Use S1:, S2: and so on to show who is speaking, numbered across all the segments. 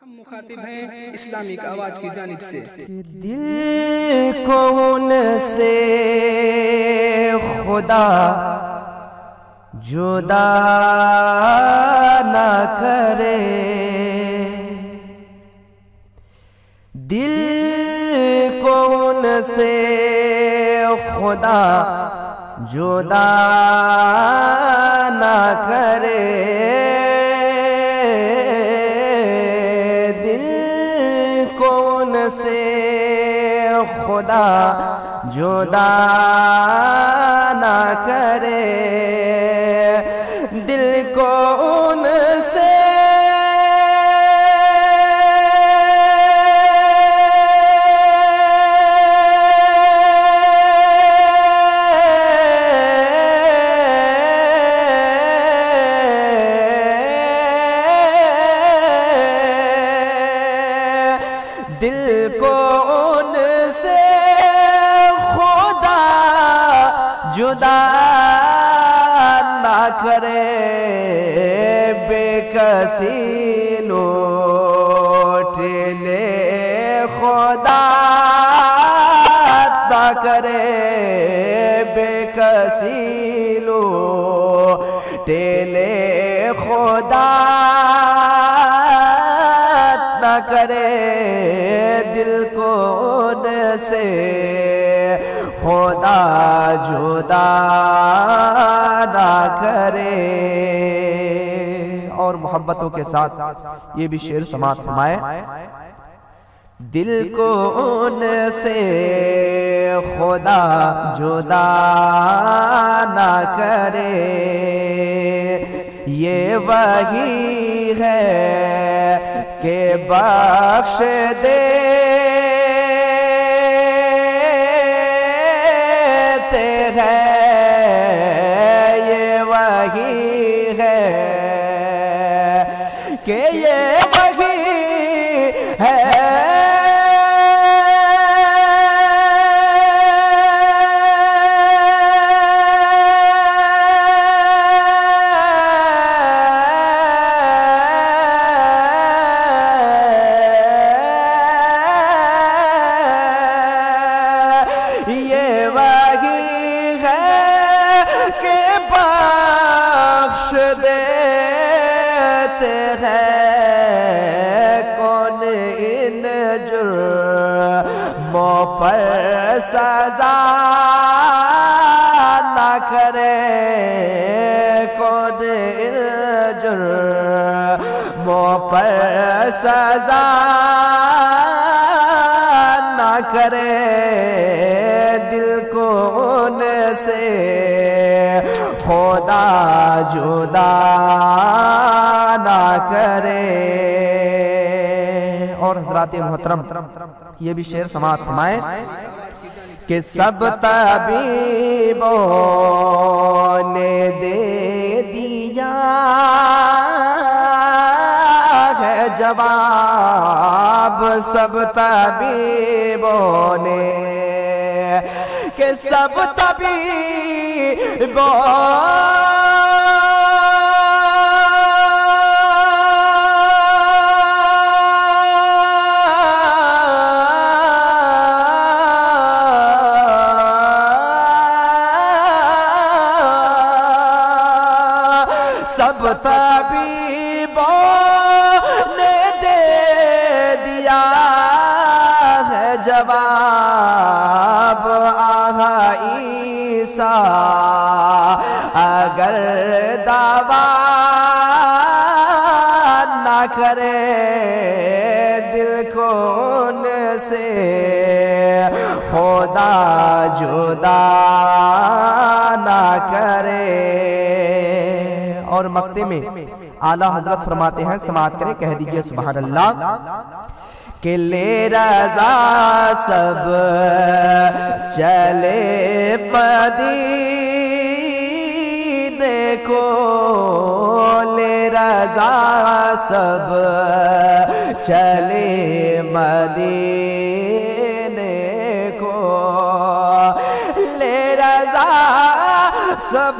S1: ہم مخاطب ہیں اسلامک آواز کی جانب سے
S2: دل کو ان سے خدا جدا نہ کرے، دل کو ان سے خدا جدا نہ کرے، سے خدا جدا نہ کرے، دل کو ان سے دل کو ان سے خدا جدا نہ کرے، بے کسی لوٹ لے خدا نہ کرے، بے کسی لوٹ لے خدا نہ کرے، دل کو ان سے خدا جدا نہ کرے۔ اور محبتوں کے ساتھ یہ بھی شعر سماعت فرمائے، دل کو ان سے خدا جدا نہ کرے، یہ وہی ہے کہ بخش دیتے ہیں، یہ وہی ہے کہ یہ وہی ہے دیتے ہیں، کون ان جرموں پر سزا نہ کرے، کون ان جرموں پر سزا نہ کرے، دل کو ان سے خدا جدا نہ کرے۔ اور حضرات محترم یہ بھی شعر سماعت فرمائے کہ سب طبیبوں نے دے دیا ہے جواب، سب طبیبوں نے، کہ سب طبیبوں سب طبیبوں نے دے دیا ہے جواب، آہا عیسیٰ اگر دعویٰ نہ کرے، دل کو ان سے خدا جدا نہ کرے۔ اور مقطع میں اعلیٰ حضرت فرماتے ہیں، سماعت کریں، کہہ دیجئے سبحان اللہ، کہ لے رضا سب چلے مدینے کو، لے رضا سب چلے مدینے کو، لے رضا سب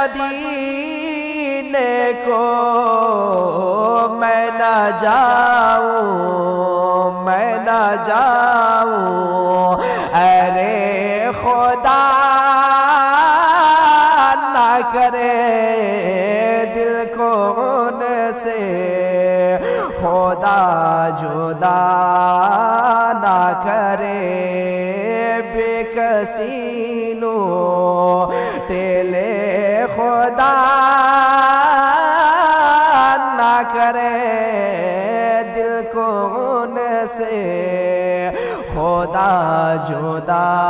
S2: مدینے کو میں نہ جاؤں، میں نہ جاؤں، ارے خدا نہ کرے دل کو ان سے خدا جدا نہ کرے بے کسی نو ٹیلے خدا نہ کرے دل کو ان سے خدا جدا